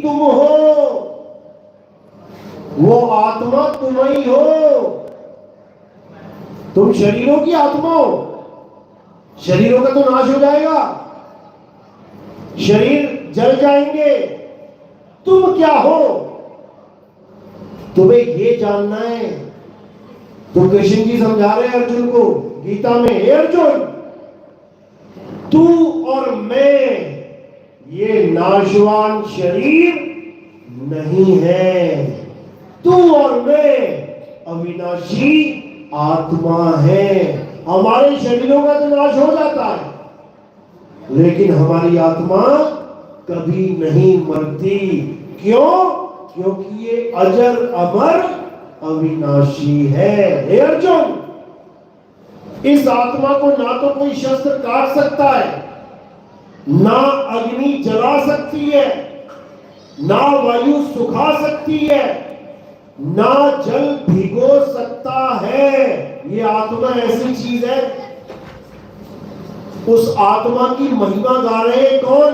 तुम हो, वो आत्मा तुम ही हो। तुम शरीरों की आत्मा हो। शरीरों का तो नाश हो जाएगा, शरीर जल जाएंगे। तुम क्या हो, तुम्हें ये जानना है। तो कृष्ण जी समझा रहे हैं अर्जुन को गीता में, हे अर्जुन, तू और मैं ये नाशवान शरीर नहीं है। तू और मैं अविनाशी आत्मा है। हमारे शरीरों का तो नाश हो जाता है, लेकिन हमारी आत्मा कभी नहीं मरती। क्यों? क्योंकि ये अजर अमर अविनाशी है। हे अर्जुन, इस आत्मा को ना तो कोई शस्त्र काट सकता है, ना अग्नि जला सकती है, ना वायु सुखा सकती है, ना जल भिगो सकता है। ये आत्मा ऐसी चीज है। उस आत्मा की महिमा गा रहे हैं कौन?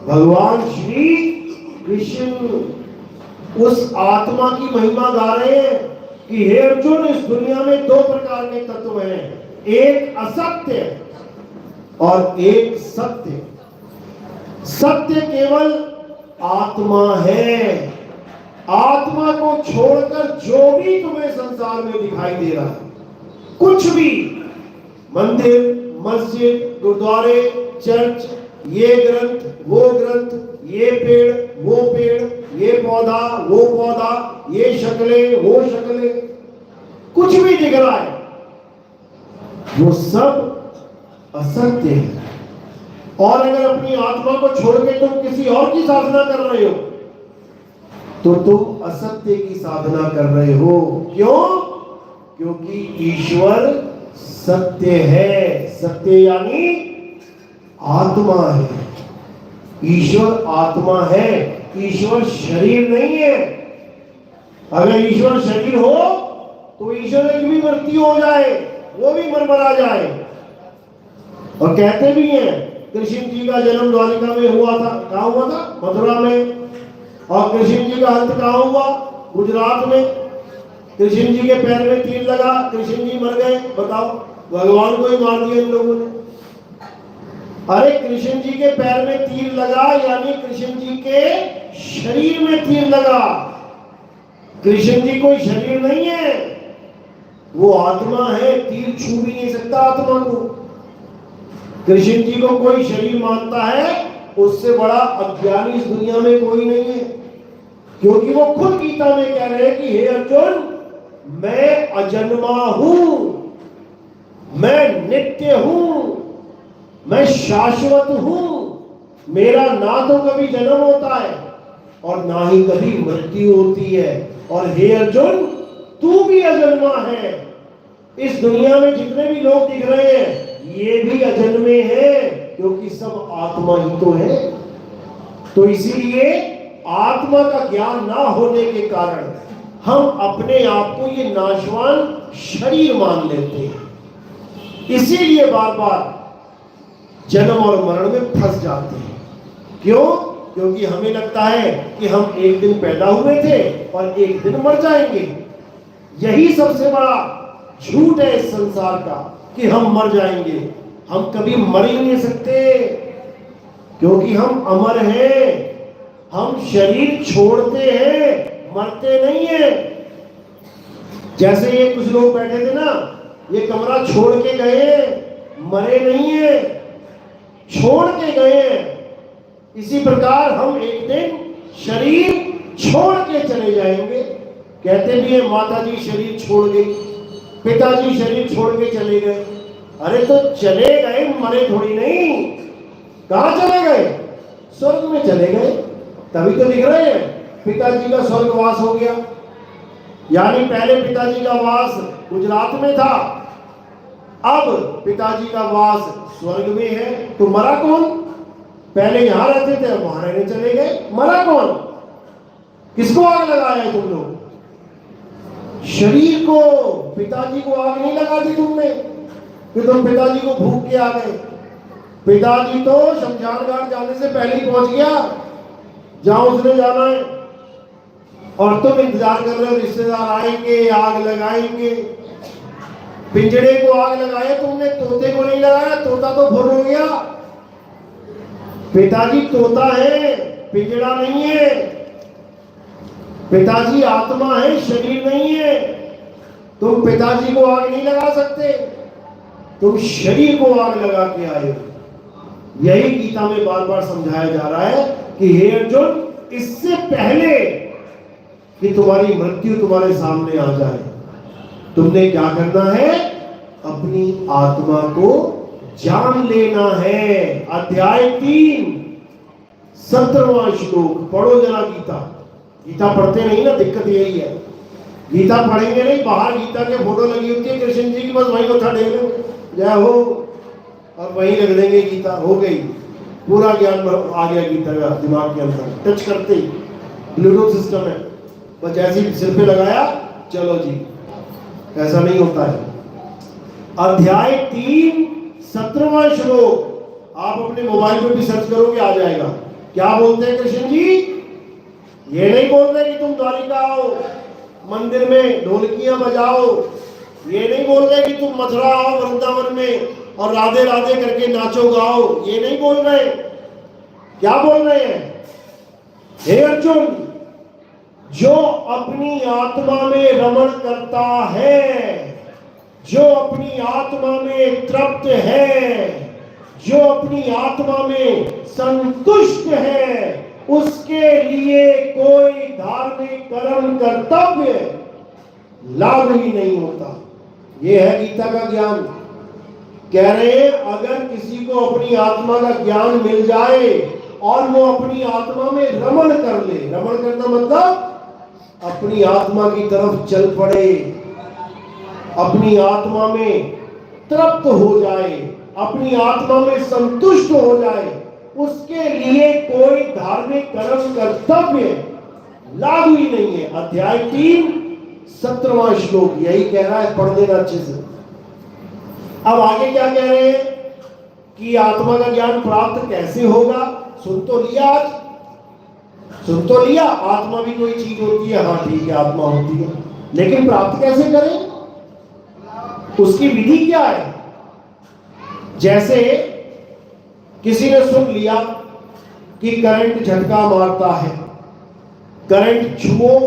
भगवान श्री कृष्ण। उस आत्मा की महिमा गा रहे हैं कि हे अर्जुन, इस दुनिया में दो प्रकार के तत्व हैं, एक असत्य और एक सत्य। सत्य केवल आत्मा है। आत्मा को छोड़कर जो भी तुम्हें संसार में दिखाई दे रहा है, कुछ भी, मंदिर, मस्जिद, गुरुद्वारे, चर्च, ये ग्रंथ, वो ग्रंथ, ये पेड़, वो पेड़, ये पौधा, वो पौधा, ये शक्लें, वो शक्लें, कुछ भी दिख रहा है, वो सब असत्य है। और अगर अपनी आत्मा को छोड़ के तुम किसी और की साधना कर रहे हो, तो तुम असत्य की साधना कर रहे हो। क्यों? क्योंकि ईश्वर सत्य है। सत्य यानी आत्मा है। ईश्वर आत्मा है, ईश्वर शरीर नहीं है। अगर ईश्वर शरीर हो तो ईश्वर की भी मृत्यु हो जाए, वो भी मरमरा जाए। और कहते भी हैं कृष्ण जी का जन्म द्वारिका में हुआ था। कहाँ हुआ था? मथुरा में। और कृष्ण जी का अंत कहाँ हुआ? गुजरात में। कृष्ण जी के पैर में तीर लगा, कृष्ण जी मर गए। बताओ, भगवान को ही मार दिया इन लोगों ने। अरे कृष्ण जी के पैर में तीर लगा यानी कृष्ण जी के शरीर में तीर लगा। कृष्ण जी कोई शरीर नहीं है, वो आत्मा है। तीर छू भी नहीं सकता आत्मा को। कृष्ण जी को कोई शरीर मानता है, उससे बड़ा अज्ञानी इस दुनिया में कोई नहीं है। क्योंकि वो खुद गीता में कह रहे हैं कि हे अर्जुन, मैं अजन्मा हूं, मैं नित्य हूं, मैं शाश्वत हूं। मेरा ना तो कभी जन्म होता है और ना ही कभी मृत्यु होती है। और हे अर्जुन, तू भी अजन्मा है। इस दुनिया में जितने भी लोग दिख रहे हैं, ये भी अजन्मे हैं, क्योंकि सब आत्मा ही तो है। तो इसीलिए आत्मा का ज्ञान ना होने के कारण हम अपने आप को ये नाशवान शरीर मान लेते हैं। इसीलिए बार बार जन्म और मरण में फंस जाते हैं। क्यों? क्योंकि हमें लगता है कि हम एक दिन पैदा हुए थे और एक दिन मर जाएंगे। यही सबसे बड़ा झूठ है इस संसार का कि हम मर जाएंगे। हम कभी मर ही नहीं सकते, क्योंकि हम अमर हैं। हम शरीर छोड़ते हैं, मरते नहीं हैं। जैसे ये कुछ लोग बैठे थे ना, ये कमरा छोड़ के गए, मरे नहीं है, छोड़ के गए। इसी प्रकार हम एक दिन शरीर छोड़ के चले जाएंगे। कहते भी है माता जी शरीर छोड़ गई, पिताजी शरीर छोड़ के चले गए। अरे तो चले गए, मरे थोड़ी नहीं। कहां चले गए? स्वर्ग में चले गए। तभी तो दिख रहे हैं पिताजी का स्वर्गवास हो गया। यानी पहले पिताजी का वास गुजरात में था, अब पिताजी का वास स्वर्ग में है। तो मरा कौन? पहले यहां रहते थे, अब वहां रहने चले गए। मरा कौन? किसको आग लगाया तुम लोग? शरीर को। पिताजी को आग नहीं लगा दी तुमने कि तुम पिताजी को भूख के आ गए। पिताजी तो शमशान घाट जाने से पहले ही पहुंच गया। जहां उसने जाना है, और तुम इंतजार कर रहे हो रिश्तेदार आएंगे, आग लगाएंगे। पिंजड़े को आग लगाया तुमने, तोते को नहीं लगाया, तोता तो फुर हो गया। पिताजी तोता है, पिंजड़ा नहीं है। पिताजी आत्मा है, शरीर नहीं है। तुम पिताजी को आग नहीं लगा सकते, तुम शरीर को आग लगा के आए हो। यही गीता में बार बार समझाया जा रहा है कि हे अर्जुन, इससे पहले कि तुम्हारी मृत्यु तुम्हारे सामने आ जाए, तुमने क्या करना है? अपनी आत्मा को जान लेना है। अध्याय 3 17वां श्लोक पढ़ो जरा गीता। गीता पढ़ते नहीं ना, दिक्कत यही है। गीता पढ़ेंगे नहीं, बाहर गीता के फोटो लगी होती है कृष्ण जी की, बस वहीं मत्था टेक लो, जय हो, और वहीं रख देंगे, गीता हो गई। पूरा ज्ञान आ गया गीता का दिमाग के अंदर, टच करते ही। ब्लूटूथ सिस्टम है, बस जैसे ही सिर पे लगाया, चलो जी। ऐसा नहीं होता है। अध्याय 3 17वां श्लोक आप अपने मोबाइल पे भी सर्च करोगे, आ जाएगा। क्या बोलते हैं कृष्ण जी? ये नहीं बोलते कि तुम द्वारिका आओ, मंदिर में ढोलकियां बजाओ। ये नहीं बोल रहे कि तुम मथुरा आओ, वृंदावन में और राधे राधे करके नाचो गाओ। ये नहीं बोल रहे। क्या बोल रहे हैं? हे अर्जुन, जो अपनी आत्मा में रमण करता है, जो अपनी आत्मा में तृप्त है, जो अपनी आत्मा में संतुष्ट है, उसके लिए कोई धार्मिक कर्म कर्तव्य लागू ही नहीं होता। यह है गीता का ज्ञान। कह रहे हैं अगर किसी को अपनी आत्मा का ज्ञान मिल जाए और वो अपनी आत्मा में रमण कर ले, रमण करना मतलब अपनी आत्मा की तरफ चल पड़े, अपनी आत्मा में तृप्त हो जाए, अपनी आत्मा में संतुष्ट हो जाए, उसके लिए कोई धार्मिक कर्म कर्तव्य लागू ही नहीं है। अध्याय 3 17वां श्लोक यही कह रहा है, पढ़ लेना अच्छे से। अब आगे क्या कह रहे हैं कि आत्मा का ज्ञान प्राप्त कैसे होगा? सुन तो लिया, आज सुन तो लिया। आत्मा भी कोई चीज होती है, हाँ ठीक है, आत्मा होती है, लेकिन प्राप्त कैसे करें? उसकी विधि क्या है? जैसे किसी ने सुन लिया कि करंट झटका मारता है, करंट छुओ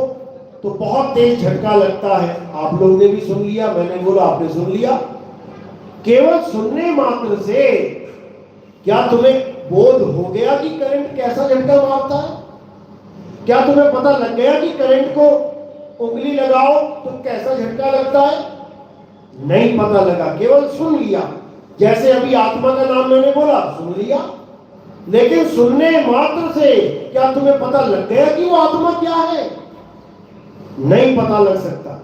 तो बहुत तेज झटका लगता है। आप लोगों ने भी सुन लिया, मैंने बोला, आपने सुन लिया। केवल सुनने मात्र से क्या तुम्हें बोध हो गया कि करंट कैसा झटका मारता है? क्या तुम्हें पता लग गया कि करंट को उंगली लगाओ तो कैसा झटका लगता है? नहीं पता लगा, केवल सुन लिया। जैसे अभी आत्मा का नाम मैंने बोला, सुन लिया, लेकिन सुनने मात्र से क्या तुम्हें पता लग गया कि वो आत्मा क्या है? नहीं पता लग सकता।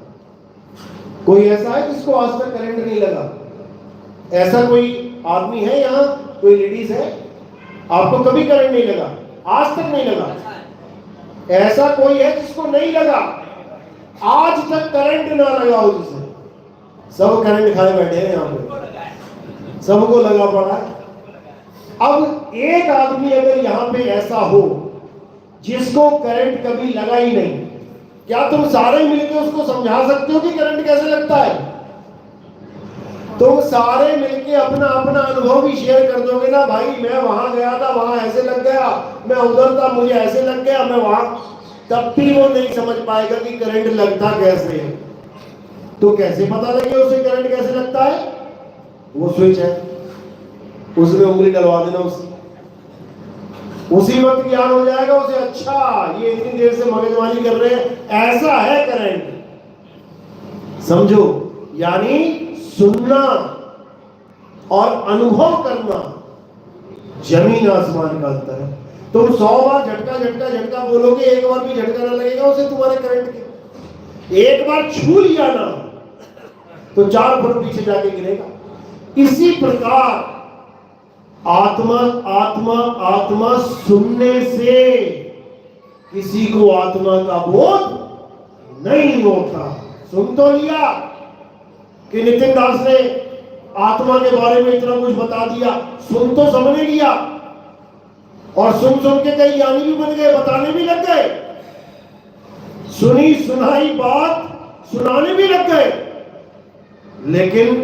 कोई ऐसा है जिसको आज तक करंट नहीं लगा? ऐसा कोई आदमी है यहाँ? कोई लेडीज है? आपको कभी करंट नहीं लगा? आज तक नहीं लगा? ऐसा कोई है जिसको नहीं लगा? आज तक करंट ना लगा हो जिसे? सब करंट खाए बैठे हैं यहाँ पे, सबको लगा पड़ा है। अब एक आदमी अगर यहाँ पे ऐसा हो जिसको करंट कभी लगा ही नहीं, क्या तुम सारे मिलकर उसको समझा सकते हो कि करंट कैसे लगता है? तुम सारे मिलके अपना अपना अनुभव भी शेयर कर दोगे ना, भाई मैं वहां गया था, वहां ऐसे लग गया, मैं उधर था, मुझे ऐसे लग गया, मैं वहां, तब भी वो नहीं समझ पाएगा कि करंट लगता कैसे है। तो कैसे पता लगे उसे करंट कैसे लगता है? वो स्विच है, उसमें उंगली डलवा देना, उसी वक्त ज्ञान हो जाएगा उसे। अच्छा, ये इतनी देर से मगजमारी कर रहे हैं, ऐसा है करंट, समझो। यानी सुनना और अनुभव करना जमीन आसमान का अंतर है। तुम 100 बार झटका झटका झटका बोलोगे, एक बार भी झटका ना लगेगा उसे तुम्हारे करंट के। एक बार छू लिया ना तो 4 फुट पीछे जाके गिरेगा। इसी प्रकार आत्मा आत्मा आत्मा सुनने से किसी को आत्मा का बोध नहीं होता। सुन तो लिया कि नितिन दास ने आत्मा के बारे में इतना कुछ बता दिया, सुन तो सबने लिया, और सुन सुन के कई ज्ञानी भी बन गए, बताने भी लग गए, सुनी सुनाई बात सुनाने भी लग गए, लेकिन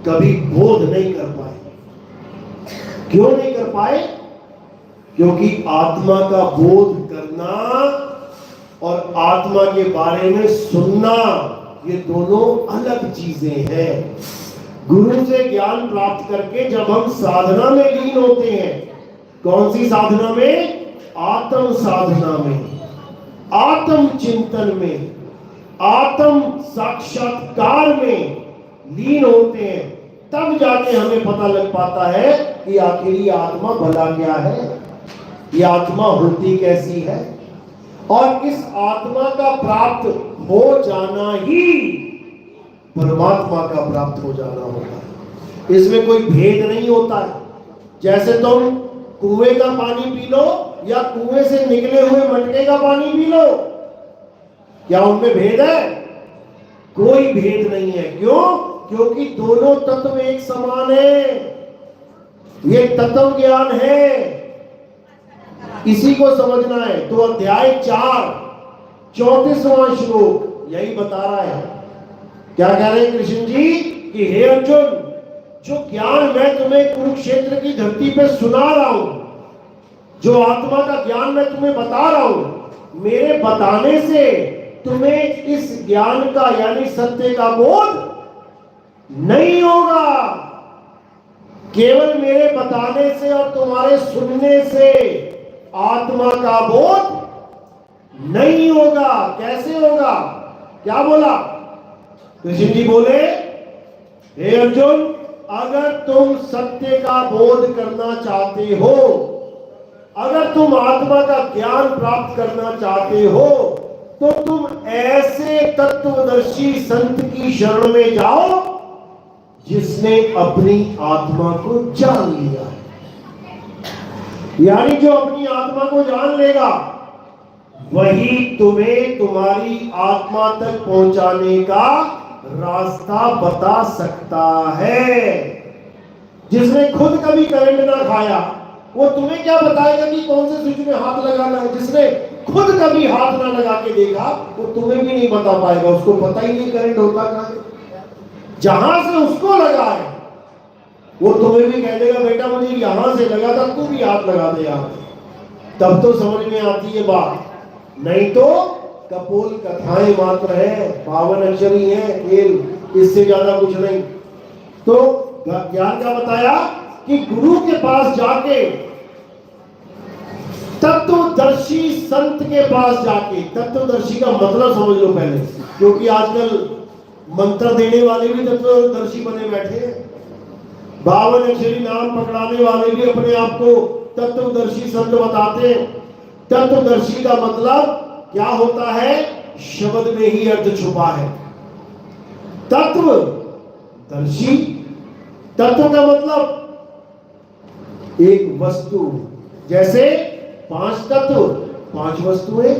कभी बोध नहीं कर पाए। क्यों नहीं कर पाए? क्योंकि आत्मा का बोध करना और आत्मा के बारे में सुनना ये दोनों अलग चीजें हैं। गुरु से ज्ञान प्राप्त करके जब हम साधना में लीन होते हैं, कौन सी साधना में? आत्म साधना में, आत्म चिंतन में, आत्म साक्षात्कार में लीन होते हैं, तब जाके हमें पता लग पाता है कि आखिर ये आत्मा भला क्या है, ये आत्मा होती कैसी है। और इस आत्मा का प्राप्त हो जाना ही परमात्मा का प्राप्त हो जाना होता है। इसमें कोई भेद नहीं होता है। जैसे तुम कुएं का पानी पी लो या कुएं से निकले हुए मटके का पानी पी लो, क्या उनमें भेद है? कोई भेद नहीं है। क्यों? क्योंकि दोनों तत्व एक समान है। ये तत्व ज्ञान है, इसी को समझना है। तो अध्याय 4 34वां श्लोक यही बता रहा है। क्या कह रहे हैं कृष्ण जी? कि हे अर्जुन, जो ज्ञान मैं तुम्हें कुरुक्षेत्र की धरती पे सुना रहा हूं, जो आत्मा का ज्ञान मैं तुम्हें बता रहा हूं, मेरे बताने से तुम्हें इस ज्ञान का यानी सत्य का बोध नहीं होगा। केवल मेरे बताने से और तुम्हारे सुनने से आत्मा का बोध नहीं होगा। कैसे होगा? क्या बोला कृष्ण जी? बोले, हे अर्जुन, अगर तुम सत्य का बोध करना चाहते हो, अगर तुम आत्मा का ज्ञान प्राप्त करना चाहते हो, तो तुम ऐसे तत्वदर्शी संत की शरण में जाओ जिसने अपनी आत्मा को जान लिया है। यानी जो अपनी आत्मा को जान लेगा वही तुम्हें तुम्हारी आत्मा तक पहुंचाने का रास्ता बता सकता है। जिसने खुद कभी करंट ना खाया वो तुम्हें क्या बताएगा कि कौन से स्विच में हाथ लगाना है? जिसने खुद कभी हाथ ना लगा के देखा वो तुम्हें भी नहीं बता पाएगा, उसको पता ही नहीं करंट होता कहां है। जहां से उसको लगा है वो तुम्हें भी कह देगा, बेटा मुझे यहां से लगा था, तू भी हाथ लगा दे यहां। तब तो समझ में आती है बात, नहीं तो कपोल कथाएं मात्र है, 52 अक्षरी है खेल, इससे ज्यादा कुछ नहीं। तो ज्ञान का बताया कि गुरु के पास जाके, तत्वदर्शी संत के पास जाके, तत्वदर्शी का मतलब समझ लो पहले, क्योंकि आजकल मंत्र देने वाले भी तत्वदर्शी बने बैठे हैं, 52 अक्षरी नाम पकड़ाने वाले भी अपने आप को तत्वदर्शी संत बताते हैं। तत्वदर्शी का मतलब क्या होता है? शब्द में ही अर्थ छुपा है। तत्वदर्शी, तत्व का मतलब एक वस्तु, जैसे 5 तत्व 5 वस्तुएं,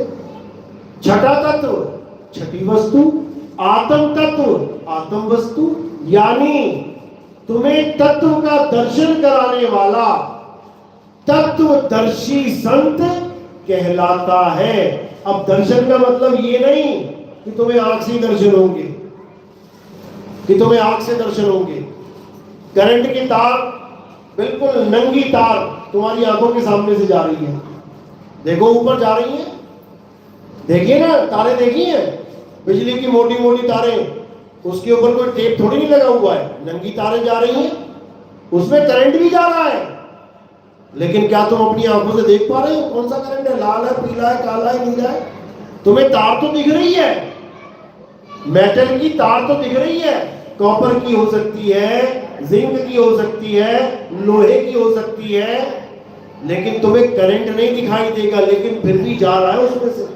छठा तत्व छठी वस्तु, आत्म तत्व आत्म वस्तु। यानी तुम्हें तत्व का दर्शन कराने वाला तत्वदर्शी संत कहलाता है। अब दर्शन का मतलब ये नहीं कि तुम्हें आंख से दर्शन होंगे, कि तुम्हें आंख से दर्शन होंगे। करंट की तार, बिल्कुल नंगी तार तुम्हारी आंखों के सामने से जा रही है, देखो ऊपर जा रही है, देखिए ना तारे, देखी है बिजली की मोटी मोटी तारें, उसके ऊपर कोई टेप थोड़ी नहीं लगा हुआ है, नंगी तारें जा रही हैं, उसमें करंट भी जा रहा है। लेकिन क्या तुम अपनी आंखों से देख पा रहे हो कौन सा करंट है? लाल है, पीला है, काला है, नीला है? तुम्हें तार तो दिख रही है, मेटल की तार तो दिख रही है, कॉपर की हो सकती है, जिंक की हो सकती है, लोहे की हो सकती है, लेकिन तुम्हें करंट नहीं दिखाई देगा, लेकिन फिर भी जा रहा है उसमें से।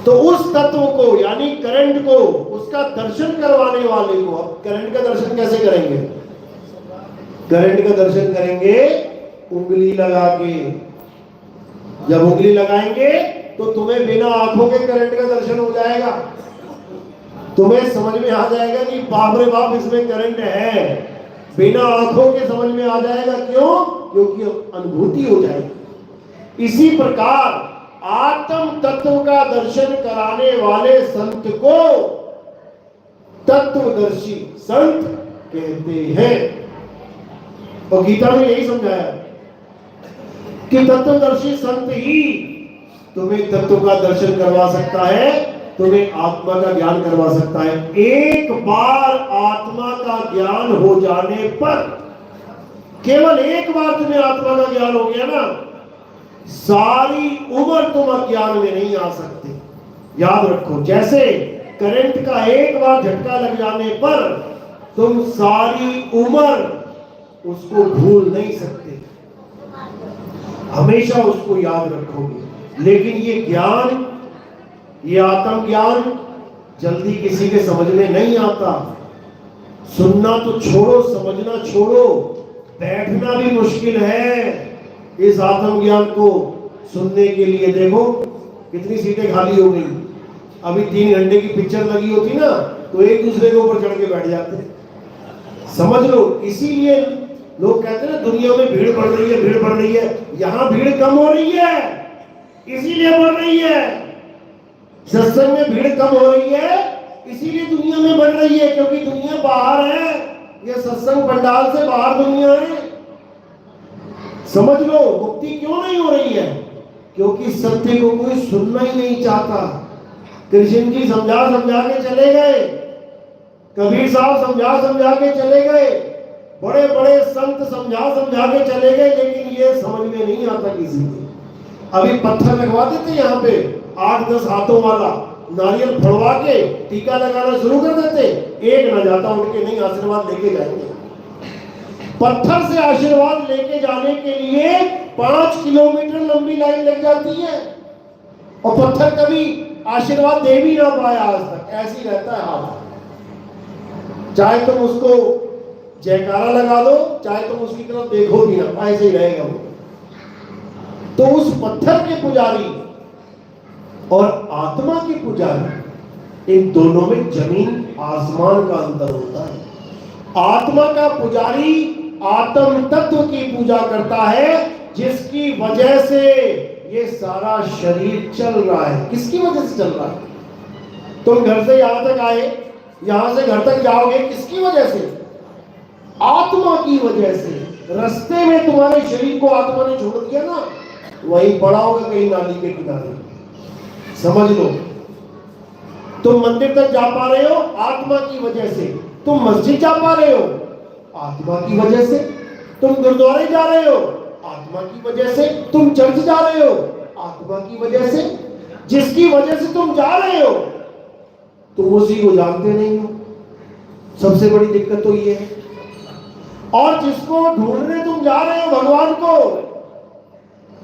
तो उस तत्व को यानी करंट को, उसका दर्शन करवाने वाले को, अब करंट का दर्शन कैसे करेंगे? करंट का दर्शन करेंगे उंगली लगा के। जब उंगली लगाएंगे तो तुम्हें बिना आंखों के करंट का दर्शन हो जाएगा, तुम्हें समझ में आ जाएगा कि बाप रे बाप इसमें करंट है। बिना आंखों के समझ में आ जाएगा। क्यों? क्योंकि अनुभूति हो जाएगी। इसी प्रकार आत्म तत्व का दर्शन कराने वाले संत को तत्वदर्शी संत कहते हैं। और गीता में यही समझाया कि तत्वदर्शी संत ही तुम्हें तत्व का दर्शन करवा सकता है, तुम्हें आत्मा का ज्ञान करवा सकता है। एक बार आत्मा का ज्ञान हो जाने पर, केवल एक बार तुम्हें आत्मा का ज्ञान हो गया ना, सारी उम्र तुम अज्ञान में नहीं आ सकते। याद रखो, जैसे करंट का एक बार झटका लग जाने पर तुम सारी उम्र उसको भूल नहीं सकते, हमेशा उसको याद रखोगे। लेकिन ये ज्ञान, ये आत्म ज्ञान जल्दी किसी के समझ में नहीं आता। सुनना तो छोड़ो, समझना छोड़ो, बैठना भी मुश्किल है इस आत्म ज्ञान को सुनने के लिए। देखो कितनी सीटें खाली हो गई। अभी 3 घंटे की पिक्चर लगी होती ना तो एक दूसरे के ऊपर चढ़ के बैठ जाते। समझ लो, इसीलिए लोग कहते हैं ना दुनिया में भीड़ बढ़ रही है, भीड़ बढ़ रही है। यहां भीड़ कम हो रही है, इसीलिए बढ़ रही है। सत्संग में भीड़ कम हो रही है, इसीलिए दुनिया में बढ़ रही है, क्योंकि दुनिया बाहर है। ये सत्संग पंडाल से बाहर दुनिया है। समझ लो, मुक्ति क्यों नहीं हो रही है? क्योंकि सत्य को कोई सुनना ही नहीं चाहता। कृष्ण जी समझा समझा के चले गए, कबीर साहब समझा समझा के चले गए, बड़े बड़े संत समझा समझा के चले गए, लेकिन ये समझ में नहीं आता किसी को। अभी पत्थर लगवा देते यहाँ पे 8-10 हाथों वाला, नारियल फोड़वा के टीका लगाना शुरू कर देते, एक न जाता उठ के, नहीं आशीर्वाद लेके जाएंगे। पत्थर से आशीर्वाद लेके जाने के लिए 5 किलोमीटर लंबी लाइन लग जाती है, और पत्थर कभी आशीर्वाद दे भी ना पाया आज तक, ऐसी रहता है हाथ। चाहे तुम उसको जयकारा लगा दो, चाहे तुम उसकी तरफ देखो भी ना, ऐसे ही रहेगा वो। तो उस पत्थर के पुजारी और आत्मा के पुजारी, इन दोनों में जमीन आसमान का अंतर होता है। आत्मा का पुजारी आत्म तत्व की पूजा करता है, जिसकी वजह से ये सारा शरीर चल रहा है। किसकी वजह से चल रहा है? तुम घर से यहां तक आए, यहां से घर तक जाओगे, किसकी वजह से? आत्मा की वजह से। रास्ते में तुम्हारे शरीर को आत्मा ने छोड़ दिया ना, वहीं पड़ा होगा कहीं नाली के किनारे। समझ लो, तुम मंदिर तक जा पा रहे हो आत्मा की वजह से, तुम मस्जिद जा पा रहे हो आत्मा की वजह से, तुम गुरुद्वारे जा रहे हो आत्मा की वजह से, तुम चर्च जा रहे हो आत्मा की वजह से। जिसकी वजह से तुम जा रहे हो तुम उसी को जानते नहीं हो, सबसे बड़ी दिक्कत तो ये है। और जिसको ढूंढने तुम जा रहे हो भगवान को,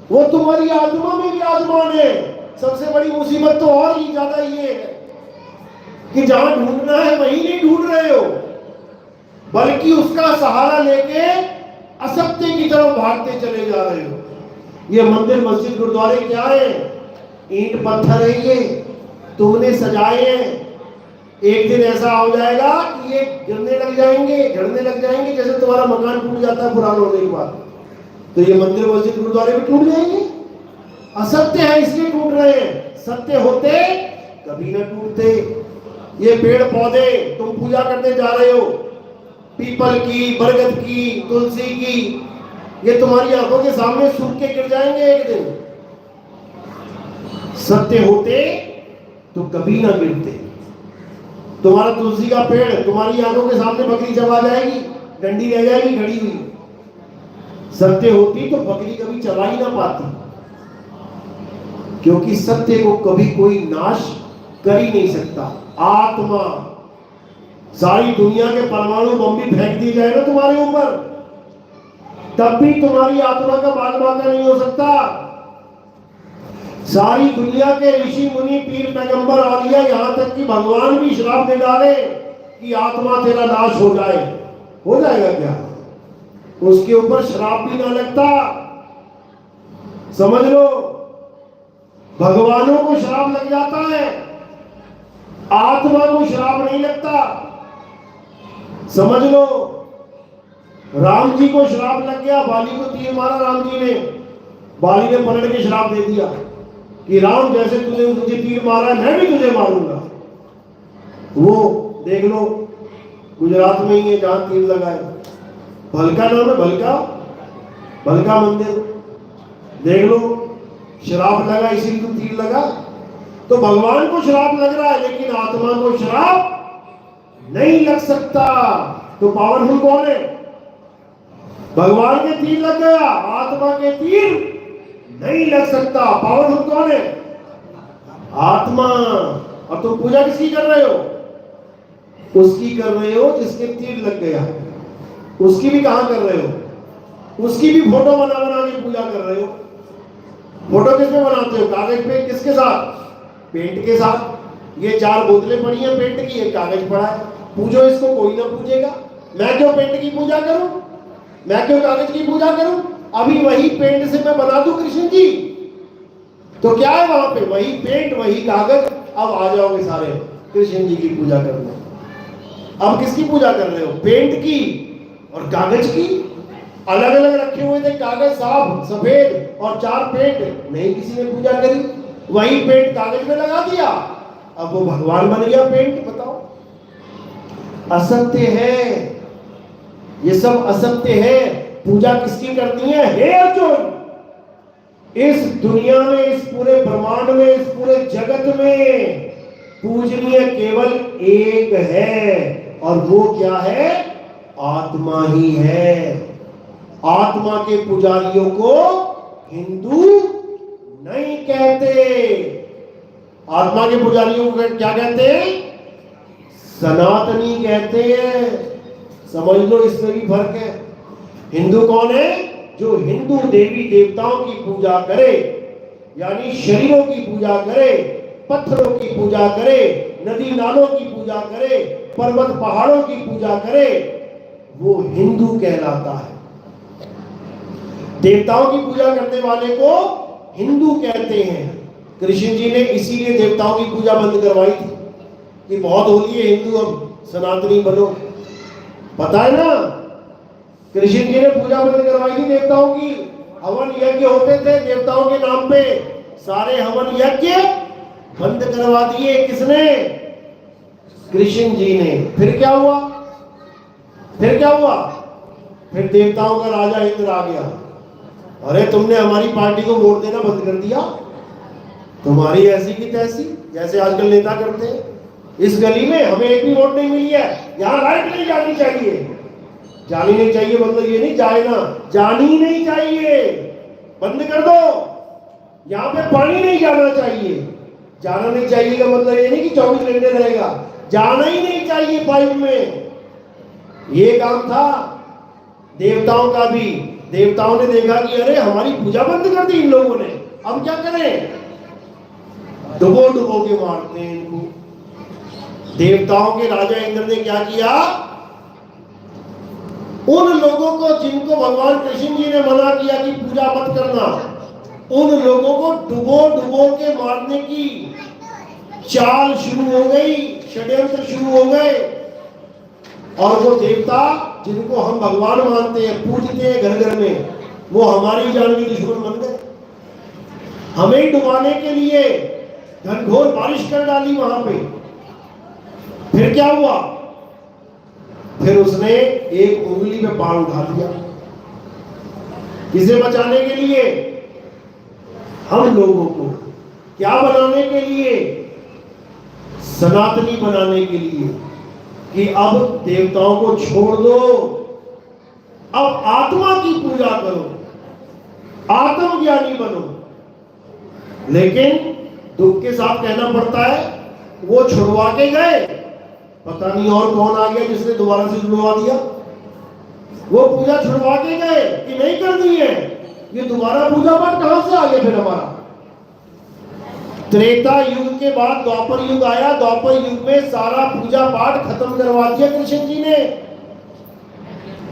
वो तुम्हारी आत्मा में विराजमान है। सबसे बड़ी मुसीबत तो और ही ज्यादा ये है कि जहां ढूंढना है वहीं नहीं ढूंढ रहे हो, बल्कि उसका सहारा लेके असत्य की तरफ भागते चले जा रहे हो। ये मंदिर मस्जिद गुरुद्वारे क्या है? ईंट पत्थर है, ये तुमने सजाए हैं। एक दिन ऐसा हो जाएगा कि ये गिरने लग जाएंगे, झड़ने लग जाएंगे, जैसे तुम्हारा मकान टूट जाता है पुराना होने के बाद, तो ये मंदिर मस्जिद गुरुद्वारे भी टूट जाएंगे। असत्य है इसलिए टूट रहे हैं, सत्य होते कभी ना टूटते। ये पेड़ पौधे तुम पूजा करने जा रहे हो, पीपल की, बरगद की, तुलसी की, ये तुम्हारी आंखों के सामने सूख के गिर जाएंगे एक दिन। सत्य होते तो कभी ना गिरते। तुम्हारा तुलसी का पेड़ तुम्हारी आंखों के सामने बकरी चबा जाएगी, डंडी रह जाएगी खड़ी हुई। सत्य होती तो बकरी कभी चबा ही ना पाती, क्योंकि सत्य को कभी कोई नाश कर ही नहीं सकता। आत्मा, सारी दुनिया के परमाणु बम भी फेंक दी जाए ना तुम्हारे ऊपर, तब भी तुम्हारी आत्मा का बाल बाका नहीं हो सकता। सारी दुनिया के ऋषि मुनि, पीर पैगंबर औलिया, यहां तक कि भगवान भी श्राप दे डाले कि आत्मा तेरा नाश हो जाए, हो जाएगा क्या? उसके ऊपर श्राप भी ना लगता। समझ लो, भगवानों को श्राप लग जाता है, आत्मा को श्राप नहीं लगता। समझ लो, राम जी को श्राप लग गया, बाली को तीर मारा राम जी ने, बाली ने पलट के श्राप दे दिया कि राम जैसे तुझे मुझे तीर मारा है मैं भी तुझे मारूंगा। वो देख लो गुजरात में ही है जहां तीर लगाए, भलका नाम है, भलका मंदिर, देख लो श्राप लगा इसीलिए तो तीर लगा। तो भगवान को श्राप लग रहा है लेकिन आत्मा को श्राप नहीं लग सकता। तो पावरफुल कौन है? भगवान के तीर लग गया, आत्मा के तीर नहीं लग सकता। पावरफुल कौन है? आत्मा। अब तुम पूजा किसकी कर रहे हो? उसकी कर रहे हो जिसके तीर लग गया। उसकी भी कहां कर रहे हो? उसकी भी फोटो बना बना के पूजा कर रहे हो। फोटो किसमें बनाते हो? कागज पे। किसके साथ? पेंट के साथ। ये 4 बोतलें पड़ी हैं पेंट की, एक कागज पड़ा है। पूजो इसको, कोई ना पूजेगा। मैं क्यों पेंट की पूजा करूं? मैं क्यों कागज की पूजा करूं? अभी वही पेंट से मैं बना दूं कृष्ण जी, तो क्या है वहां पे? वही पेंट वही कागज। अब आ जाओगे सारे कृष्ण जी की पूजा करने। अब किसकी पूजा कर रहे हो? पेंट की और कागज की। अलग अलग रखे हुए थे कागज साफ सफेद और 4 पेंट, नहीं किसी ने पूजा करी। वही पेंट कागज में लगा दिया, अब वो भगवान बन गया पेंट। बताओ, असत्य है, ये सब असत्य है। पूजा किसकी करनी है? हे अर्जुन, इस दुनिया में, इस पूरे ब्रह्मांड में, इस पूरे जगत में पूजनीय केवल एक है, और वो क्या है? आत्मा ही है। आत्मा के पुजारियों को हिंदू नहीं कहते। आत्मा के पुजारियों को क्या कहते हैं? सनातनी कहते हैं। समझ लो, इसमें भी फर्क है। हिंदू कौन है? जो हिंदू देवी देवताओं की पूजा करे, यानी शरीरों की पूजा करे, पत्थरों की पूजा करे, नदी नालों की पूजा करे, पर्वत पहाड़ों की पूजा करे, वो हिंदू कहलाता है। देवताओं की पूजा करने वाले को हिंदू कहते हैं। कृष्ण जी ने इसीलिए देवताओं की पूजा बंद करवाई थी कि बहुत होली है हिंदू, अब सनातनी बनो। पता है ना, कृष्ण जी ने पूजा बंद करवाई थी देवताओं की। हवन यज्ञ होते थे देवताओं के नाम पे, सारे हवन यज्ञ बंद करवा दिए। किसने? कृष्ण जी ने। फिर क्या हुआ? फिर देवताओं का राजा इंद्र आ गया। अरे तुमने हमारी पार्टी को वोट देना बंद कर दिया, तुम्हारी ऐसी की तैसी, जैसे आजकल नेता करते हैं। इस गली में हमें एक भी वोट नहीं मिली है, यहाँ लाइट नहीं जानी चाहिए। जानी नहीं चाहिए मतलब ये नहीं जाए ना, जानी नहीं चाहिए, बंद कर दो। यहाँ पे पानी नहीं जाना चाहिए। जाना नहीं चाहिए का मतलब ये नहीं कि 24 घंटे रहेगा, जाना ही नहीं चाहिए पाइप में। ये काम था देवताओं का भी। देवताओं ने देखा कि अरे हमारी पूजा बंद कर दी इन लोगों ने, अब क्या करें? डुबो डुबो के मारते हैं इनको। देवताओं के राजा इंद्र ने क्या किया? उन लोगों को जिनको भगवान कृष्ण जी ने मना किया कि पूजा मत करना, उन लोगों को डुबो डुबो के मारने की चाल शुरू हो गई, षड्यंत्र शुरू हो गए। और वो देवता जिनको हम भगवान मानते हैं, पूजते हैं घर घर में, वो हमारी जान के दुश्मन बन गए। हमें डुबाने के लिए घनघोर बारिश कर डाली वहां पे। फिर क्या हुआ? फिर उसने एक उंगली में बाण उठा दिया। किसे बचाने के लिए? हम लोगों को। क्या बनाने के लिए? सनातनी बनाने के लिए, कि अब देवताओं को छोड़ दो, अब आत्मा की पूजा करो, आत्मज्ञानी बनो। लेकिन दुख के साथ कहना पड़ता है, वो छुड़वा के गए, पता नहीं और कौन आ गया जिसने दोबारा से छुड़वा दिया। वो पूजा छुड़वा के गए कि नहीं करनी है, ये दोबारा पूजा पाठ कहां से आ गया? फिर हमारा त्रेता युग के बाद द्वापर युग आया। द्वापर युग में सारा पूजा पाठ खत्म करवा दिया कृष्ण जी ने।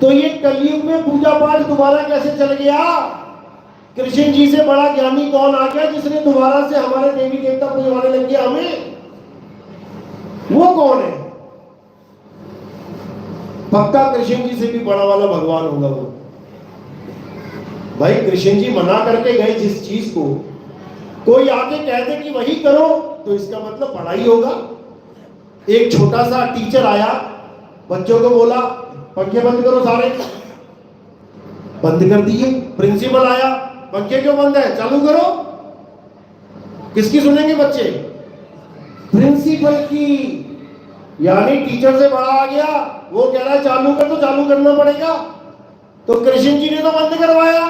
तो ये कलयुग में पूजा पाठ दोबारा कैसे चल गया? कृष्ण जी से बड़ा ज्ञानी कौन आ गया जिसने दोबारा से हमारे देवी देवता पूजवाने लग गया हमें? वो कौन है? पक्का कृष्ण जी से भी बड़ा वाला भगवान होगा वो। भाई कृष्ण जी मना करके गए जिस चीज को, कोई आके कह दे कि वही करो, तो इसका मतलब बड़ा ही होगा। एक छोटा सा टीचर आया, बच्चों को बोला पंखे बंद करो सारे, बंद कर दिए। प्रिंसिपल आया, पंखे क्यों बंद है, चालू करो। किसकी सुनेंगे बच्चे? प्रिंसिपल की। यानी टीचर से बड़ा आ गया, वो कह रहा है चालू कर, तो चालू करना पड़ेगा। तो कृष्ण जी ने तो बंद करवाया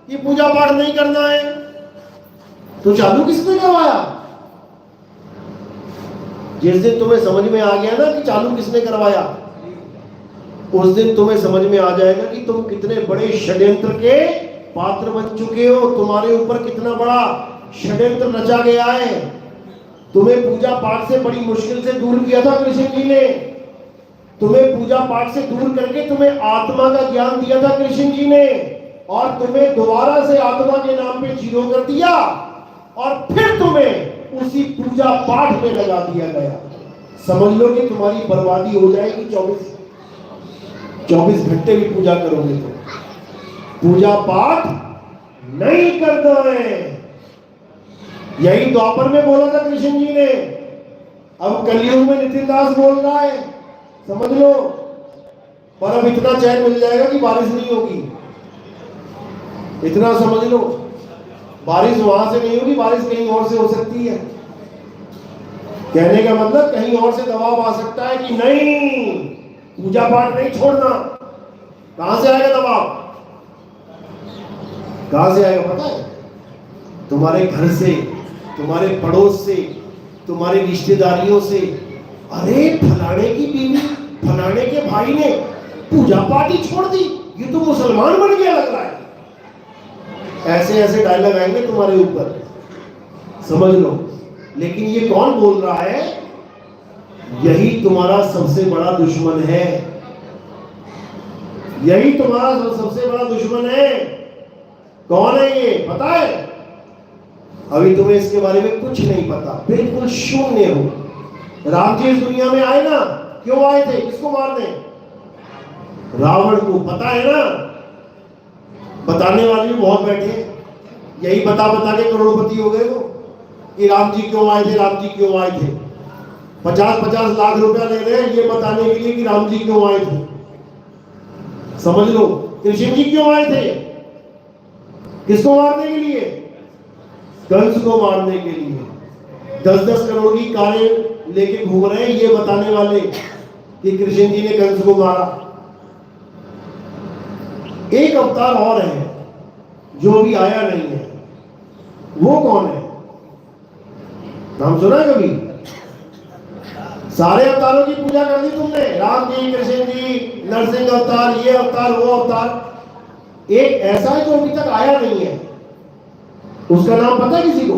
कि पूजा पाठ नहीं करना है, तो चालू किसने करवाया? जिस दिन तुम्हें समझ में आ गया ना कि चालू किसने करवाया, उस दिन तुम्हें समझ में आ जाएगा कि तुम कितने बड़े षड्यंत्र के पात्र बन चुके हो। तुम्हारे ऊपर कितना बड़ा षड्यंत्र रचा गया है। तुम्हें पूजा पाठ से बड़ी मुश्किल से दूर किया था कृष्ण जी ने। तुम्हें पूजा पाठ से दूर करके तुम्हें आत्मा का ज्ञान दिया था कृष्ण जी ने, और तुम्हें दोबारा से आत्मा के नाम पे जीरो कर दिया, और फिर तुम्हें उसी पूजा पाठ में लगा दिया गया। समझ लो कि तुम्हारी बर्बादी हो जाएगी। 24 घंटे भी पूजा करोगे तो पूजा पाठ नहीं करना है। यही द्वापर में बोला था कृष्ण जी ने, अब कलयुग में नितिन दास बोल रहा है, समझ लो। पर अब इतना चैन मिल जाएगा कि बारिश नहीं होगी, इतना समझ लो। बारिश वहां से नहीं होगी, बारिश कहीं और से हो सकती है। कहने का मतलब कहीं और से दबाव आ सकता है कि नहीं, पूजा पाठ नहीं छोड़ना। कहां से आएगा दबाव? कहां से आएगा पता है? तुम्हारे घर से, तुम्हारे पड़ोस से, तुम्हारे रिश्तेदारियों से। अरे फलाने की बीवी, फलाने के भाई ने पूजा पाठ ही छोड़ दी, ये तो मुसलमान बन गया लग रहा है। ऐसे ऐसे डायलॉग आएंगे तुम्हारे ऊपर, समझ लो। लेकिन ये कौन बोल रहा है? यही तुम्हारा सबसे बड़ा दुश्मन है। यही तुम्हारा सबसे बड़ा दुश्मन है। कौन है ये पता है? अभी तुम्हें इसके बारे में कुछ नहीं पता, बिल्कुल शून्य हो। राम जी इस दुनिया में आए ना, क्यों आए थे? किसको मारने? रावण को। पता है ना? बताने वाले भी बहुत बैठे, यही बता बता के करोड़पति हो गए वो, कि राम जी क्यों आए थे, राम जी क्यों आए थे। 50-50 लाख रुपया ले रहे हैं ये बताने के लिए कि राम जी क्यों आए थे। समझ लो, कृष्ण जी क्यों आए थे? किसको मारने के लिए? कंस को मारने के लिए। 10-10 करोड़ की कारें लेके घूम रहे हैं ये बताने वाले कि कृष्ण जी ने कंस को मारा। एक अवतार और है जो अभी आया नहीं है, वो कौन है? नाम सुना कभी? सारे अवतारों की पूजा कर ली तुमने, राम जी, कृष्ण जी, नरसिंह अवतार, ये अवतार, वो अवतार। एक ऐसा है जो अभी तक आया नहीं है, उसका नाम पता है किसी को?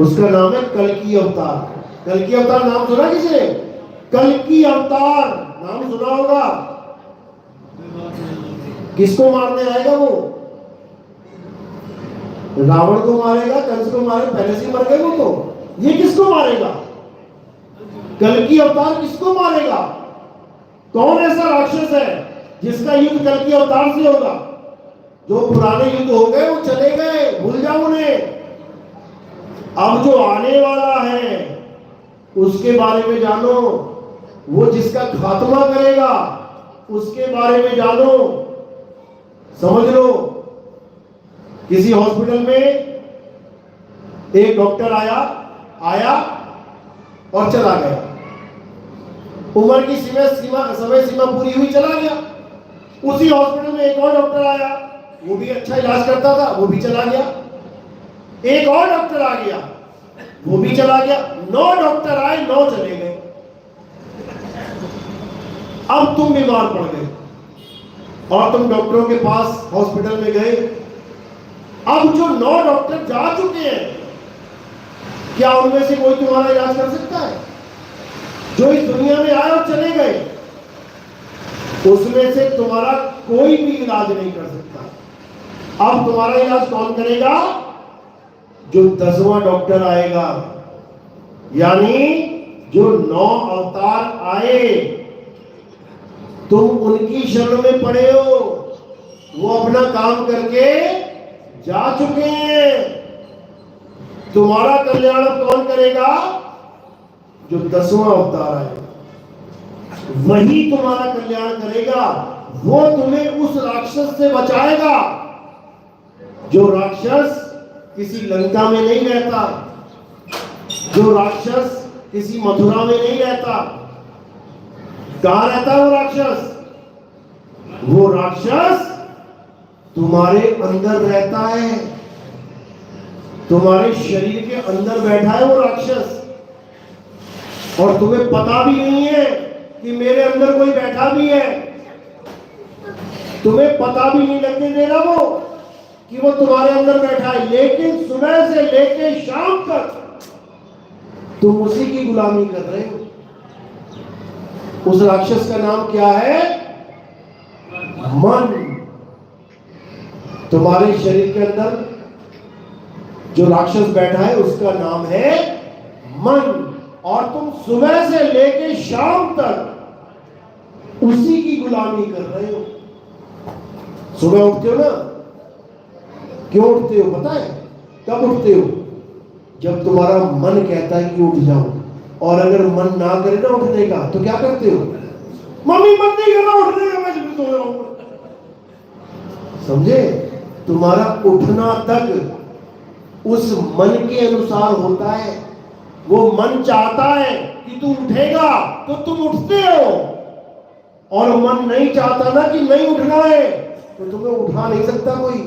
उसका नाम है कल्कि अवतार। कल्कि अवतार नाम सुना किसी ने? कल्कि अवतार नाम सुना होगा। किसको मारने आएगा वो? रावण को मारेगा, कंस को मारेगा, पहले से मर गए वो तो। ये किसको मारेगा? कल्कि अवतार किसको मारेगा? कौन ऐसा राक्षस है जिसका युद्ध कल्कि अवतार से होगा? जो पुराने युद्ध हो गए वो चले गए, भूल जाओ उन्हें। अब जो आने वाला है उसके बारे में जानो, वो जिसका खात्मा करेगा उसके बारे में जानो। समझ लो, किसी हॉस्पिटल में एक डॉक्टर आया और चला गया। उम्र की समय सीमा पूरी हुई, चला गया। उसी हॉस्पिटल में एक और डॉक्टर आया, वो भी अच्छा इलाज करता था, वो भी चला गया। एक और डॉक्टर आ गया, वो भी चला गया। 9 डॉक्टर आए, 9 चले गए। अब तुम बीमार पड़ गए और तुम डॉक्टरों के पास हॉस्पिटल में गए। अब जो 9 डॉक्टर जा चुके हैं, क्या उनमें से कोई तुम्हारा इलाज कर सकता है? जो इस दुनिया में आए और चले गए, उसमें से तुम्हारा कोई भी इलाज नहीं कर सकता। अब तुम्हारा इलाज कौन करेगा? जो 10वां डॉक्टर आएगा। यानी जो 9 अवतार आए तुम उनकी शरण में पड़े हो, वो अपना काम करके जा चुके हैं। तुम्हारा कल्याण अब कौन करेगा? जो 10वां अवतार है वही तुम्हारा कल्याण करेगा। वो तुम्हें उस राक्षस से बचाएगा। जो राक्षस किसी लंका में नहीं रहता, जो राक्षस किसी मथुरा में नहीं रहता, कहां रहता है वो राक्षस? वो राक्षस तुम्हारे अंदर रहता है, तुम्हारे शरीर के अंदर बैठा है वो राक्षस, और तुम्हें पता भी नहीं है कि मेरे अंदर कोई बैठा भी है। तुम्हें पता भी नहीं लगने दे रहा वो कि वो तुम्हारे अंदर बैठा है, लेकिन सुबह से लेकर शाम तक तुम उसी की गुलामी कर रहे हो। उस राक्षस का नाम क्या है? मन। तुम्हारे शरीर के अंदर जो राक्षस बैठा है उसका नाम है मन, और तुम सुबह से लेकर शाम तक उसी की गुलामी कर रहे हो। सुबह उठते हो ना, क्यों उठते हो पता है? कब उठते हो? जब तुम्हारा मन कहता है कि उठ जाओ, और अगर मन ना करे ना उठने का तो क्या करते हो? मम्मी मन नहीं कर रहा उठने का, मैं सो रहा हूं। समझे? तुम्हारा उठना तक उस मन के अनुसार होता है। वो मन चाहता है कि तू उठेगा तो तुम उठते हो, और मन नहीं चाहता ना कि नहीं उठना है तो तुम्हें उठा नहीं सकता कोई।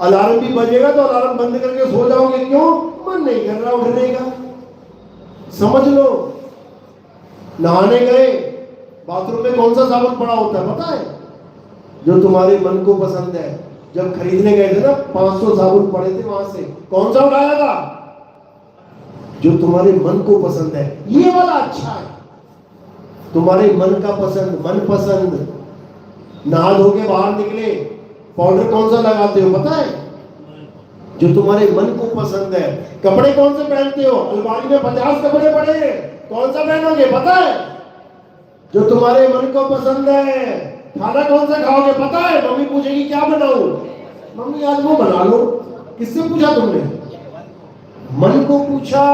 अलार्म भी बजेगा तो अलार्म बंद करके सो जाओगे, क्यों? मन नहीं कर रहा उठने का। समझ लो, नहाने गए, बाथरूम में कौन सा साबुन पड़ा होता है पता है? जो तुम्हारे मन को पसंद है। जब खरीदने गए थे ना, 500 साबुन पड़े थे, वहां से कौन सा उठाया था? जो तुम्हारे मन को पसंद है, ये वाला अच्छा है। तुम्हारे मन का पसंद, मन पसंद। नहा धो के बाहर निकले, पाउडर कौन सा लगाते हो पता है? जो तुम्हारे मन को पसंद है। कपड़े कौन से पहनते हो? अलमारी में 50 कपड़े पड़े हैं, कौन सा पहनोगे पता है? जो तुम्हारे मन को पसंद है। खाना कौन सा खाओगे पता है? मम्मी पूछेगी क्या बनाऊं, मम्मी आज वो बना लो। किससे पूछा तुमने? मन को पूछा।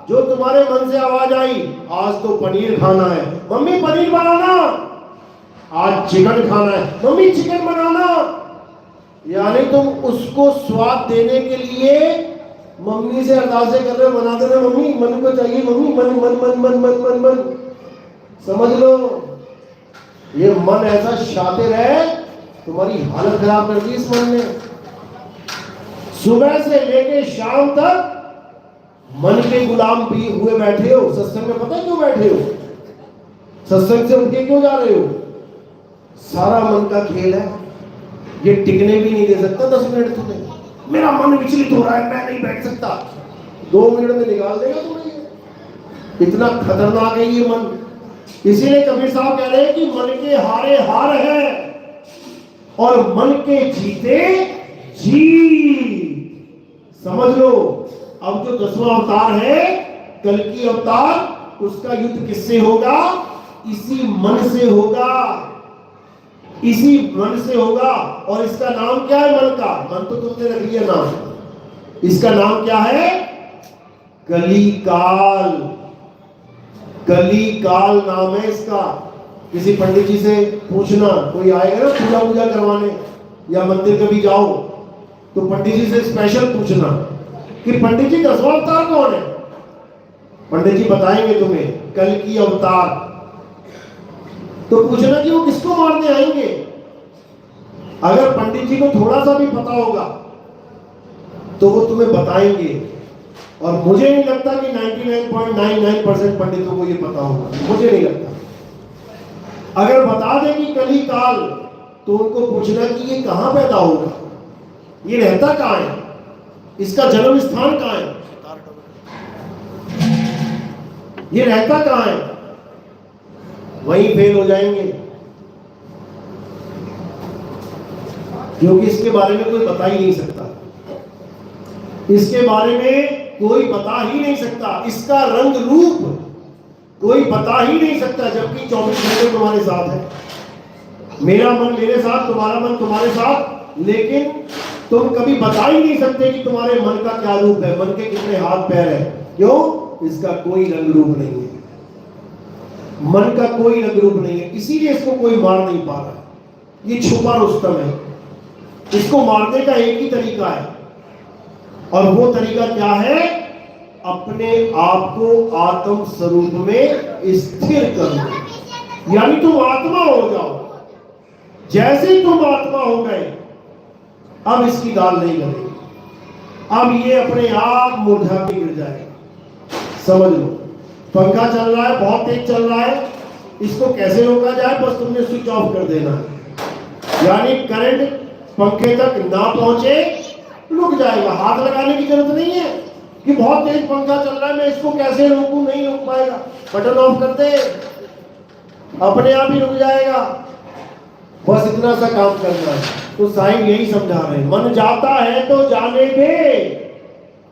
जो तुम्हारे मन से आवाज आई, आज तो पनीर खाना है, मम्मी पनीर बनाना। आज चिकन खाना है, मम्मी चिकन बनाना। यानी तुम उसको स्वाद देने के लिए मम्मी से अरदासें कर रहे हो, बना देना मम्मी, मन को चाहिए मम्मी, मन मन मन मन मन मन मन। समझ लो, ये मन ऐसा शातिर है, तुम्हारी हालत खराब कर दी इस मन ने। सुबह से लेके शाम तक मन के गुलाम भी हुए बैठे हो। सत्संग में पता है क्यों बैठे हो? सत्संग से उठ के क्यों जा रहे हो? सारा मन का खेल है। ये टिकने भी नहीं दे सकता 10 मिनट तुम्हें। मेरा मन विचलित हो रहा है, मैं नहीं बैठ सकता। 2 मिनट में निकाल देगा तुम्हें। इतना खतरनाक है ये मन। इसीलिए कबीर साहब कह रहे हैं कि मन के हारे हार है, और मन के जीते जीत। समझ लो, अब जो 10वां अवतार है, कल की अवतार, उसका युद्ध किससे होगा? इसी मन से होगा, इसी मन से होगा। और इसका नाम क्या है? मन का। मन तो तुमने रख लिया नाम। इसका नाम क्या है? कली काल। कली काल नाम है इसका। किसी पंडित जी से पूछना, कोई आएगा ना पूजा पूजा करवाने, या मंदिर कभी जाओ तो पंडित जी से स्पेशल पूछना कि पंडित जी 10वां अवतार कौन है? पंडित जी बताएंगे तुम्हें कल की अवतार। तो पूछना कि वो किसको मारने आएंगे। अगर पंडित जी को थोड़ा सा भी पता होगा तो वो तुम्हें बताएंगे, और मुझे नहीं लगता कि 99.99% पंडितों को ये पता होगा, मुझे नहीं लगता। अगर बता दे कि कली काल, तो उनको पूछना कि ये कहां पैदा होगा, ये रहता कहां है, इसका जन्म स्थान कहां है, ये रहता कहां है। वहीं फेल हो जाएंगे, क्योंकि इसके बारे में कोई बता ही नहीं सकता। इसके बारे में कोई बता ही नहीं सकता। इसका रंग रूप कोई बता ही नहीं सकता, जबकि 24 घंटे तुम्हारे साथ है। मेरा मन मेरे साथ, तुम्हारा मन तुम्हारे साथ, लेकिन तुम कभी बता ही नहीं सकते कि तुम्हारे मन का क्या रूप है, मन के कितने हाथ पैर है। क्यों? इसका कोई रंग रूप नहीं है, मन का कोई रंग रूप नहीं है, इसीलिए इसको कोई मार नहीं पा रहा। ये छुपा रुस्तम है, इसको मारने का एक ही तरीका है, और वो तरीका क्या है? अपने आप को आत्म स्वरूप में स्थिर कर लो, यानी तुम आत्मा हो जाओ। जैसे ही तुम आत्मा हो गए, अब इसकी दाल नहीं लगेगी, अब ये अपने आप मुरझा के गिर जाएगा। समझ लो, पंखा चल रहा है, बहुत तेज चल रहा है, इसको कैसे रोका जाए? बस तुमने स्विच ऑफ कर देना है, यानी करंट पंखे तक ना पहुंचे, रुक जाएगा। हाथ लगाने की जरूरत नहीं है कि बहुत तेज पंखा चल रहा है, मैं इसको कैसे रोकूं, नहीं रोक पाएगा। बटन ऑफ कर दे, अपने आप ही रुक जाएगा। बस इतना सा काम करना है। तो साईं यही समझा रहे हैं, मन जाता है तो जाने दे,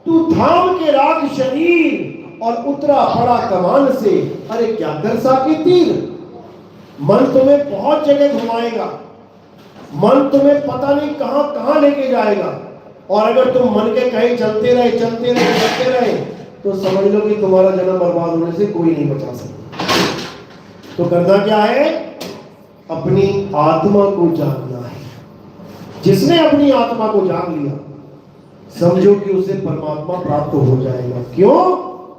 तू थाम के राख शरीर और उतरा पड़ा कमान से, अरे क्या कर साके तीर। मन तुम्हें बहुत जगह घुमाएगा, मन तुम्हें पता नहीं कहां कहां लेके जाएगा, और अगर तुम मन के कहीं चलते रहे तो समझ लो कि तुम्हारा जन्म बर्बाद होने से कोई नहीं बचा सकता। तो करना क्या है? अपनी आत्मा को जानना है। जिसने अपनी आत्मा को जान लिया, समझो कि उसे परमात्मा प्राप्त हो जाएगा। क्यों?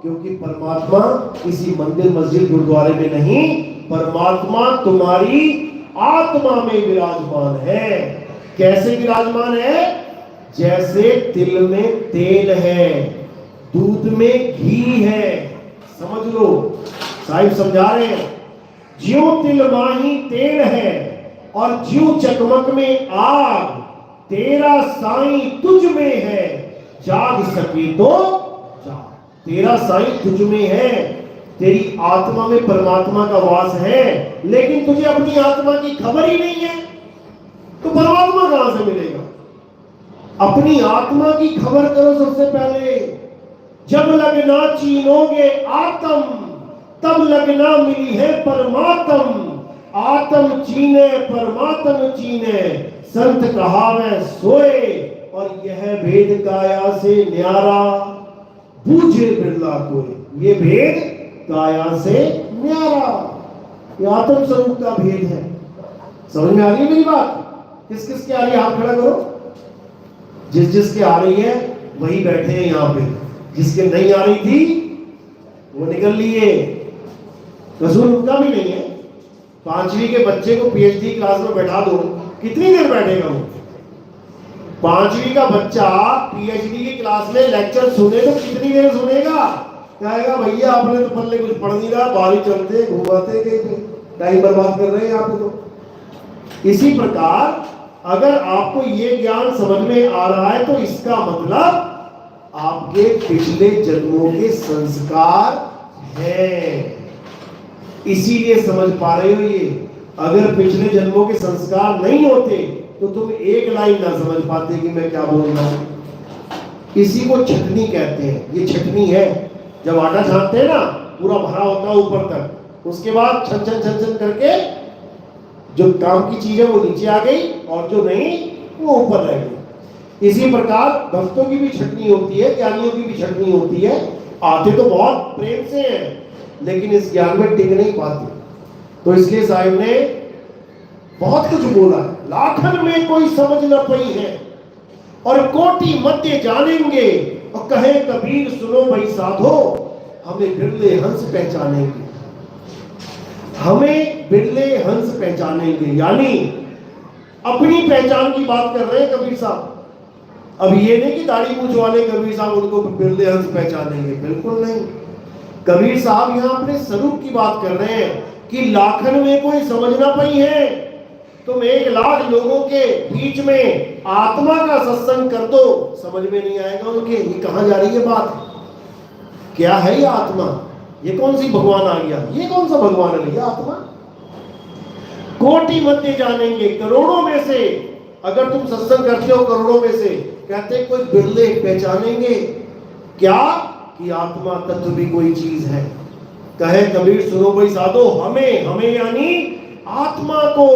क्योंकि परमात्मा किसी मंदिर मस्जिद गुरुद्वारे में नहीं, परमात्मा तुम्हारी आत्मा में विराजमान है। कैसे विराजमान है? जैसे तिल में तेल है, दूध में घी है। समझ लो, साहिब समझा रहे हैं, ज्यों तिल माही तेल है और ज्यों चकमक में आग, तेरा साईं तुझ में है, जाग सके तो जाग। तेरा साईं तुझ में है, तेरी आत्मा में परमात्मा का वास है, लेकिन तुझे अपनी आत्मा की खबर ही नहीं है, तो परमात्मा कहां से मिलेगा? अपनी आत्मा की खबर करो सबसे पहले। जब लगना चीनोगे आत्म, तब लगना मिली है परमात्म। आत्म चीने परमात्म चीने, संत कहावे सोए, और यह भेद काया से न्यारा, बूझे बिरला कोई। ये भेद काया से न्यारा, ये आत्म स्वरूप का भेद है। समझ में आ रही है मेरी बात? किस किस की आ रही है? हाथ खड़ा करो। जिस जिसके आ रही है वही बैठे हैं यहाँ पे, जिसके नहीं आ रही थी वो निकल लिए। कसूर उनका भी नहीं है। 5वीं के बच्चे को पीएचडी क्लास में बैठा दो, कितनी देर बैठेगा वो? 5वीं का बच्चा पीएचडी की क्लास में लेक्चर सुने तो कितनी देर सुनेगा? कहेगा भैया आपने तो पल्ले कुछ पढ़ नहीं रहा, बाहर चलते घूमाते गए, टाइम बर्बाद कर रहे हैं आप तो। इसी प्रकार अगर आपको ये ज्ञान समझ में आ रहा है, तो इसका मतलब आपके पिछले जन्मों के संस्कार हैं, इसीलिए समझ पा रहे हो ये। अगर पिछले जन्मों के संस्कार नहीं होते तो तुम एक लाइन ना समझ पाते कि मैं क्या बोल रहा हूं। इसी को छटनी कहते हैं। ये छटनी है, जब आटा छानते हैं ना, पूरा भरा होता है ऊपर तक, उसके बाद छन छन छन छन करके जो काम की चीज है वो नीचे आ गई, और जो नहीं वो ऊपर रह गई। इसी प्रकार भक्तों की भी छटनी होती है, ज्ञानियों की भी छटनी होती है। आते तो बहुत प्रेम से हैं, लेकिन इस ज्ञान में टिक नहीं पाते। तो इसलिए साहिब ने बहुत कुछ बोला है। लाखन में कोई समझ न पई है, और कोटि मध्य जानेंगे, और कहे कबीर सुनो भाई साधो, हमें बिरले हंस पहचानेंगे, हमें बिरले हंस पहचानेंगे। यानी अपनी पहचान की बात कर रहे हैं कबीर साहब। अब ये नहीं कि दाढ़ी मूंछ वाले कबीर साहब उनको बिरले हंस पहचानेंगे, बिल्कुल नहीं। कबीर साहब यहाँ अपने स्वरूप की बात कर रहे हैं कि लाखन में कोई समझना पई है। तुम 1 लाख लोगों के बीच में आत्मा का सत्संग कर दो, समझ में नहीं आएगा उनके, ये कहां जा रही है बात, क्या है ये आत्मा, ये कौन सी भगवान आ गया, ये कौन सा भगवान है भैया आत्मा। कोटि मध्य जानेंगे, करोड़ों में से अगर तुम सत्संग करते हो, करोड़ों में से कहते कोई बिरले पहचानेंगे क्या कि आत्मा तत्व भी कोई चीज है। कहे कबीर सुनो भाई साधो, हमें यानी आत्मा को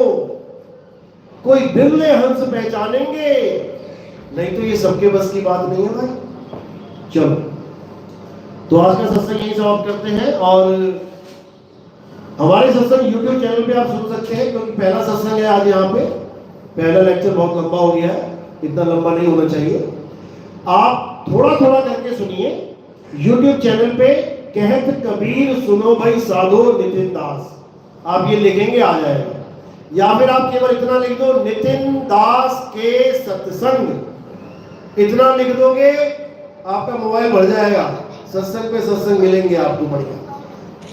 कोई बिरले हंस पहचानेंगे, नहीं तो ये सबके बस की बात नहीं है भाई। चलो, तो आज का सत्संग यही समाप्त करते हैं। और हमारे सत्संग YouTube चैनल पे आप सुन सकते हैं, क्योंकि पहला सत्संग है आज यहाँ पे। पहला लेक्चर बहुत लंबा हो गया है, इतना लंबा नहीं होना चाहिए। आप थोड़ा थोड़ा करके सुनिए। YouTube चैनल पे कहत कबीर सुनो भाई साधो नितिन दास, आप ये लिखेंगे आ जाएगा। या फिर आप केवल इतना लिख दो नितिन दास के सत्संग, इतना लिख दोगे आपका मोबाइल भर जाएगा, सत्संग पे सत्संग मिलेंगे आपको बढ़िया।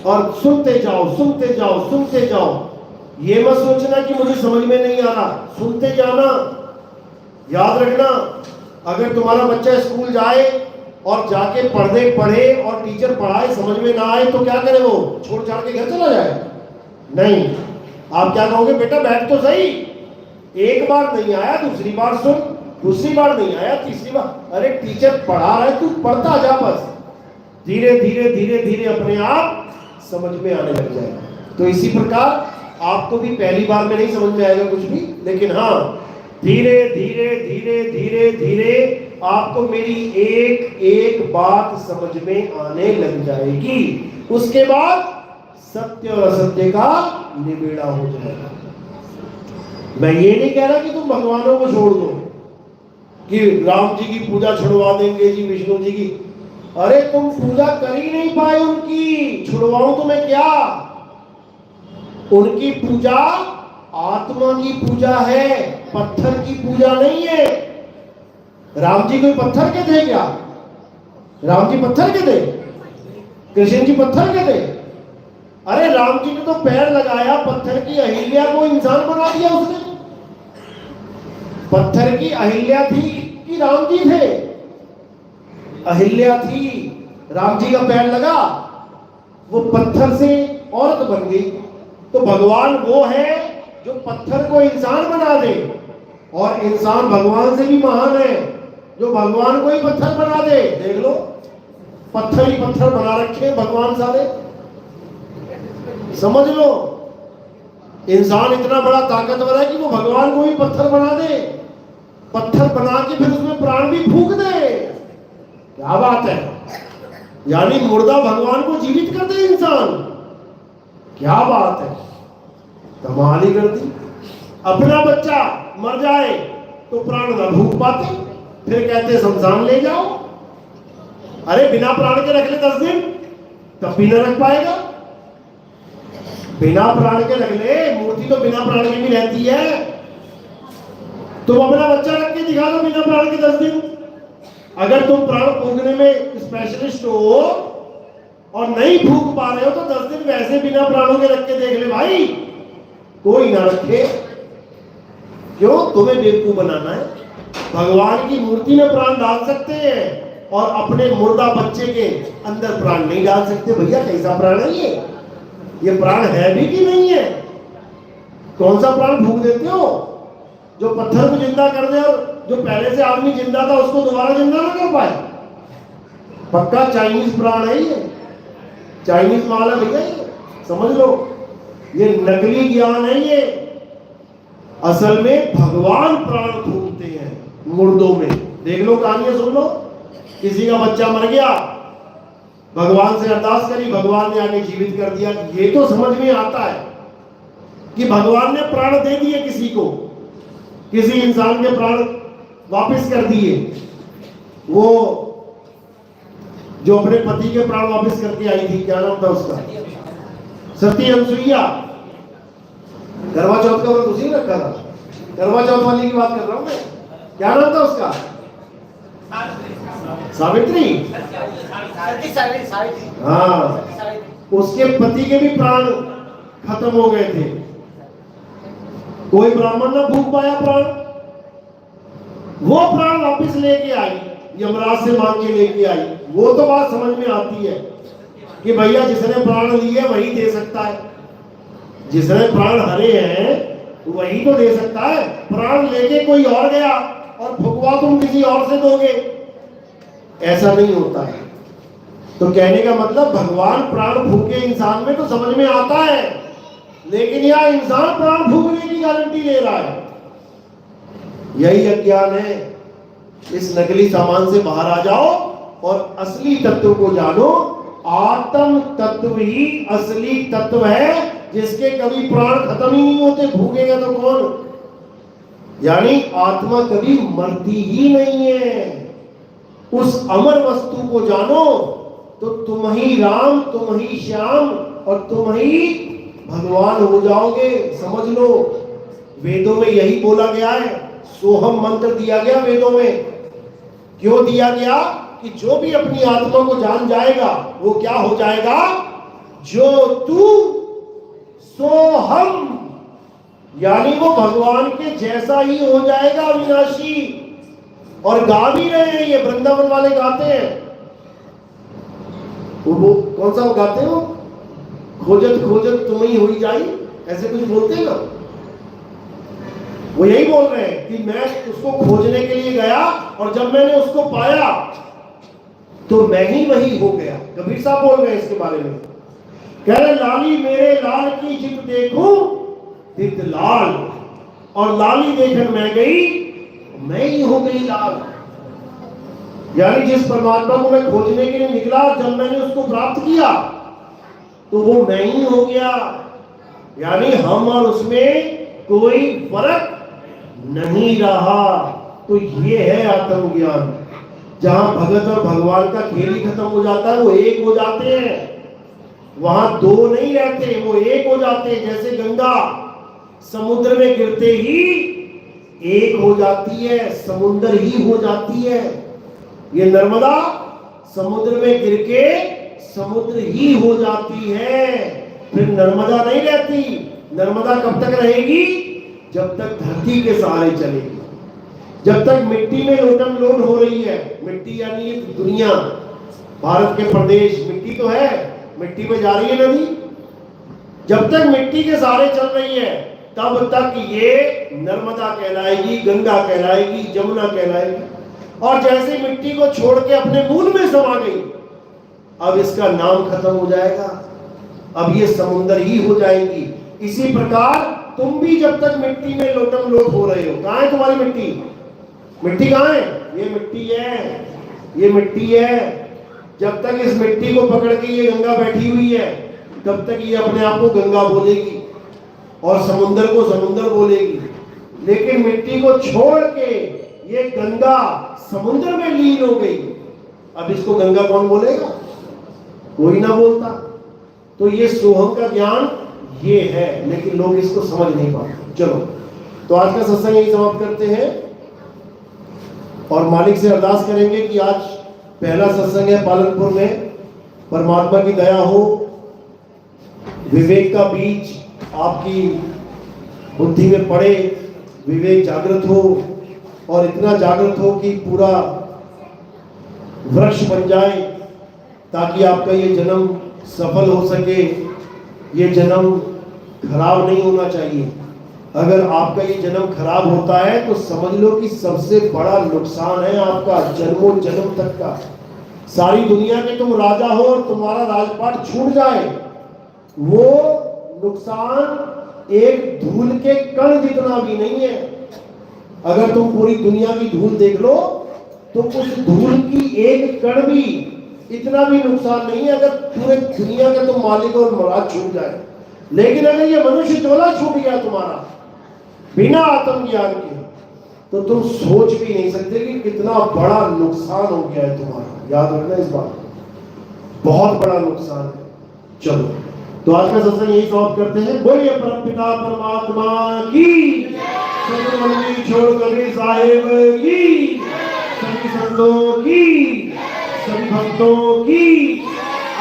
और सुनते जाओ सुनते जाओ सुनते जाओ। ये मत सोचना कि मुझे समझ में नहीं आ रहा, सुनते जाना। याद रखना, अगर तुम्हारा बच्चा स्कूल जाए और जाके पढ़े और टीचर पढ़ाए समझ में ना आए तो क्या करे, वो छोड़ छाड़ के घर चला जाए? नहीं, आप क्या कहोगे, बेटा बैठ तो सही, एक बार नहीं आया दूसरी बार सुन, दूसरी बार नहीं आया तीसरी बार, अरे टीचर पढ़ा रहा है तू पढ़ता जा, बस धीरे धीरे धीरे धीरे अपने आप समझ में आने लग जाएगा। तो इसी प्रकार आपको भी पहली बार में नहीं समझ में आएगा कुछ भी, लेकिन हाँ धीरे धीरे धीरे धीरे धीरे आपको मेरी एक एक बात समझ में आने लग जाएगी। उसके बाद सत्य और असत्य का निबेड़ा हो जाएगा। मैं ये नहीं कह रहा कि तुम भगवानों को छोड़ दो, कि राम जी की पूजा छुड़वा देंगे जी, विष्णु जी की। अरे तुम पूजा कर ही नहीं पाए उनकी, छुड़वाऊं तुम्हें क्या? उनकी पूजा आत्मा की पूजा है, पत्थर की पूजा नहीं है। राम जी कोई पत्थर के थे क्या? राम जी पत्थर के थे? कृष्ण जी पत्थर के थे? अरे राम जी ने तो पैर लगाया, पत्थर की अहिल्या को इंसान बना दिया उसने। पत्थर की अहिल्या थी कि राम जी थे? अहिल्या थी, राम जी का पैर लगा, वो पत्थर से औरत बन गई। तो भगवान वो है जो पत्थर को इंसान बना दे, और इंसान भगवान से भी महान है जो भगवान को ही पत्थर बना दे। देख लो, पत्थर ही पत्थर बना रखे भगवान सारे। समझ लो, इंसान इतना बड़ा ताकतवर है कि वो भगवान को ही पत्थर बना दे, पत्थर बना के फिर उसमें प्राण भी फूंक दे। क्या बात है, यानी मुर्दा भगवान को जीवित कर दे इंसान। क्या बात है, कमाल ही कर दी। अपना बच्चा मर जाए तो प्राण न फूंक पाते, फिर कहते शमशान ले जाओ। अरे बिना प्राण के रख ले 10 दिन, तब भी न रख पाएगा। बिना प्राण के रख ले, मूर्ति तो बिना प्राण की भी रहती है। तुम अपना बच्चा रख के दिखा दो बिना प्राण के 10 दिन। अगर तुम प्राण फूंकने में स्पेशलिस्ट हो और नहीं फूंक पा रहे हो तो 10 दिन वैसे बिना प्राणों के रख के देख ले भाई, कोई ना रखे। क्यों? तुम्हें बेवकूफ बनाना है। भगवान की मूर्ति में प्राण डाल सकते हैं और अपने मुर्दा बच्चे के अंदर प्राण नहीं डाल सकते। भैया कैसा प्राण है ये प्राण है भी कि नहीं है? कौन सा प्राण फूंक देते हो? जो पत्थर को जिंदा कर दे और जो पहले से आदमी जिंदा था उसको दोबारा जिंदा ना कर पाए। पक्का चाइनीज प्राण है ये, चाइनीज माल है भैया ये, समझ लो। ये नकली ज्ञान है ये। असल में भगवान प्राण फूंकते हैं मुर्दों में। देख लो, कहानियां सुन लो। किसी का बच्चा मर गया, भगवान से अरदास करी, भगवान ने आके जीवित कर दिया। ये तो समझ में आता है कि भगवान ने प्राण दे दिए किसी को, किसी इंसान के प्राण वापस कर दिए। वो जो अपने पति के प्राण वापस करके आई थी, क्या नाम था उसका? सती अनुसुईया। करवा चौथ का व्रत उसी ने रखा था। करवा चौथ वाली की बात कर रहा हूं मैं। क्या नाम था उसका? सावित्री। हाँ, उसके पति के भी प्राण खत्म हो गए थे। कोई ब्राह्मण ना फूंक पाया प्राण, वो प्राण वापस लेके आई, यमराज से मांग के लेके आई। वो तो बात समझ में आती है कि भैया जिसने प्राण लिए वही दे सकता है, जिसने प्राण हरे हैं वही तो दे सकता है। प्राण लेके कोई और गया और फुकवा तुम किसी और से दोगे, ऐसा नहीं होता है। तो कहने का मतलब भगवान प्राण फूके इंसान में तो समझ में आता है, लेकिन यह इंसान प्राण फूकने की गारंटी ले रहा है। यही अज्ञान है। इस नकली सामान से बाहर आ जाओ और असली तत्व को जानो। आत्म तत्व ही असली तत्व है, जिसके कभी प्राण खत्म ही नहीं होते। भूखेगा तो कौन? यानी आत्मा कभी मरती ही नहीं है। उस अमर वस्तु को जानो तो तुम ही राम, तुम ही श्याम और तुम ही भगवान हो जाओगे। समझ लो, वेदों में यही बोला गया है। सोहम मंत्र दिया गया वेदों में। क्यों दिया गया? कि जो भी अपनी आत्मा को जान जाएगा वो क्या हो जाएगा? जो तू सो हम, यानी वो भगवान के जैसा ही हो जाएगा, अविनाशी। और गा भी रहे हैं, ये वृंदावन वाले गाते हैं। वो कौन सा गाते हैं? वो खोजत खोजत तुम ही हुई जाई, ऐसे कुछ बोलते हैं ना। वो यही बोल रहे हैं कि मैं उसको खोजने के लिए गया और जब मैंने उसको पाया तो मैं ही वही हो गया। कबीर साहब बोल रहे हैं इसके बारे में। कह रहे लाली मेरे लाल की जित देखूं तित लाल, और लाली देखकर मैं गई, मैं ही हो गई लाल। यानी जिस परमात्मा को मैं खोजने के लिए निकला, जब मैंने उसको प्राप्त किया तो वो मैं ही हो गया। यानी हम और उसमें कोई फर्क नहीं रहा। तो ये है आत्मज्ञान। जहां भगत और भगवान का खेल ही खत्म हो जाता है, वो एक हो जाते हैं। वहां दो नहीं रहते, वो एक हो जाते हैं। जैसे गंगा समुद्र में गिरते ही एक हो जाती है, समुद्र ही हो जाती है। ये नर्मदा समुद्र में गिर के समुद्र ही हो जाती है। फिर नर्मदा नहीं रहती। नर्मदा कब तक रहेगी? जब तक धरती के सहारे चलेगी। जब तक मिट्टी में लोटम लोट हो रही है, मिट्टी यानी दुनिया, भारत के प्रदेश, मिट्टी तो है, मिट्टी पे जा रही है नदी। जब तक मिट्टी के सहारे चल रही है तब तक ये नर्मदा कहलाएगी, गंगा कहलाएगी, जमुना कहलाएगी। और जैसे मिट्टी को छोड़ के अपने मूल में समा गई, अब इसका नाम खत्म हो जाएगा। अब ये समुद्र ही हो जाएंगी। इसी प्रकार तुम भी जब तक मिट्टी में लोटम लोट हो रहे हो, कहां है तुम्हारी मिट्टी? मिट्टी कहां है? ये मिट्टी है, ये मिट्टी है। जब तक इस मिट्टी को पकड़ के ये गंगा बैठी हुई है, तब तक ये अपने आप को गंगा बोलेगी और समुद्र को समुद्र बोलेगी। लेकिन मिट्टी को छोड़ के ये गंगा समुद्र में लीन हो गई, अब इसको गंगा कौन बोलेगा? कोई ना बोलता। तो ये सोहम का ज्ञान ये है, लेकिन लोग इसको समझ नहीं पाते। चलो, तो आज का सत्संग यही समाप्त करते हैं और मालिक से अरदास करेंगे कि आज पहला सत्संग है पालनपुर में। परमात्मा की दया हो, विवेक का बीज आपकी बुद्धि में पड़े, विवेक जागृत हो और इतना जागृत हो कि पूरा वृक्ष बन जाए, ताकि आपका ये जन्म सफल हो सके। ये जन्म खराब नहीं होना चाहिए। अगर आपका ये जन्म खराब होता है तो समझ लो कि सबसे बड़ा नुकसान है आपका जन्मों जन्म तक का। सारी दुनिया के तुम राजा हो और तुम्हारा राजपाट छूट जाए, वो नुकसान एक धूल के कण जितना भी नहीं है। अगर तुम पूरी दुनिया की धूल देख लो तो उस धूल की एक कण भी इतना भी नुकसान नहीं है अगर पूरे दुनिया के तुम मालिक और मुराद छूट जाए। लेकिन अगर ये मनुष्य चोला छूट गया तुम्हारा बिना आत्मज्ञान के, तो तुम सोच भी नहीं सकते कि कितना बड़ा नुकसान हो गया है तुम्हारा। याद रखना इस बात, बहुत बड़ा नुकसान है। चलो, तो आज का सत्संग यही समाप्त करते हैं। बोलिए परमपिता परमात्मा की, सतमंदी छोड़ कबीर साहेब की, सभी संतों की, सभी भक्तों की,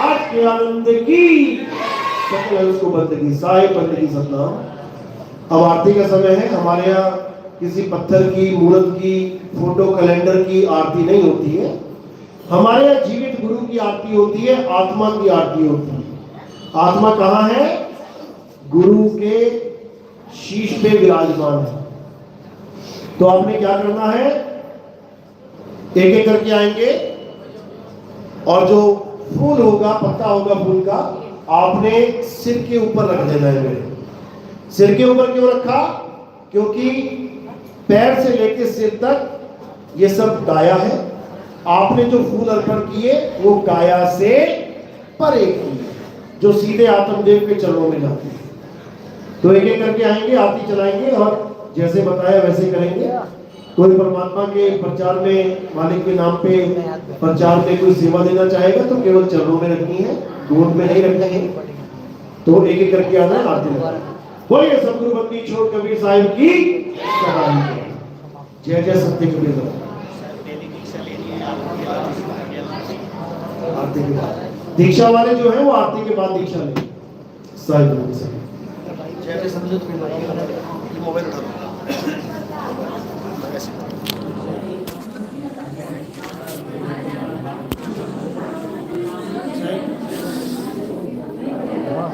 आज के आनंद की, सकल उसको बंदगी साहिब बंदगी सतनाम। अब आरती का समय है। हमारे यहाँ किसी पत्थर की, मूर्त की, फोटो कैलेंडर की आरती नहीं होती है। हमारे यहाँ जीवित गुरु की आरती होती है, आत्मा की आरती होती है। आत्मा कहाँ है? गुरु के शीश पे विराजमान है। तो आपने क्या करना है, एक एक करके आएंगे और जो फूल होगा, पत्ता होगा फूल का, आपने सिर के ऊपर रख देना है। मेरे सिर के ऊपर क्यों रखा? क्योंकि पैर से लेके सिर तक ये सब काया है। आपने जो फूल अर्पण किए वो काया से परे किए, जो सीधे आत्मदेव के चरणों में जाते हैं। तो एक एक करके आएंगे, आरती चलाएंगे और जैसे बताया वैसे करेंगे। कोई परमात्मा के प्रचार में, मालिक के नाम पे प्रचार में कोई सेवा देना चाहेगा तो केवल चरणों में रखनी है, गोद में नहीं रखनी है। तो एक एक करके आना है, आरती लगाना। बोलिए सतगुरु बंदी छोड़ कबीर साहिब की सदाई। जय जय सत्य कबीर। आरती के बाद दीक्षा वाले जो है वो आरती के बाद दीक्षा लेंगे साहिब से। जय जय सतगुरु मोबाइल उठा लो।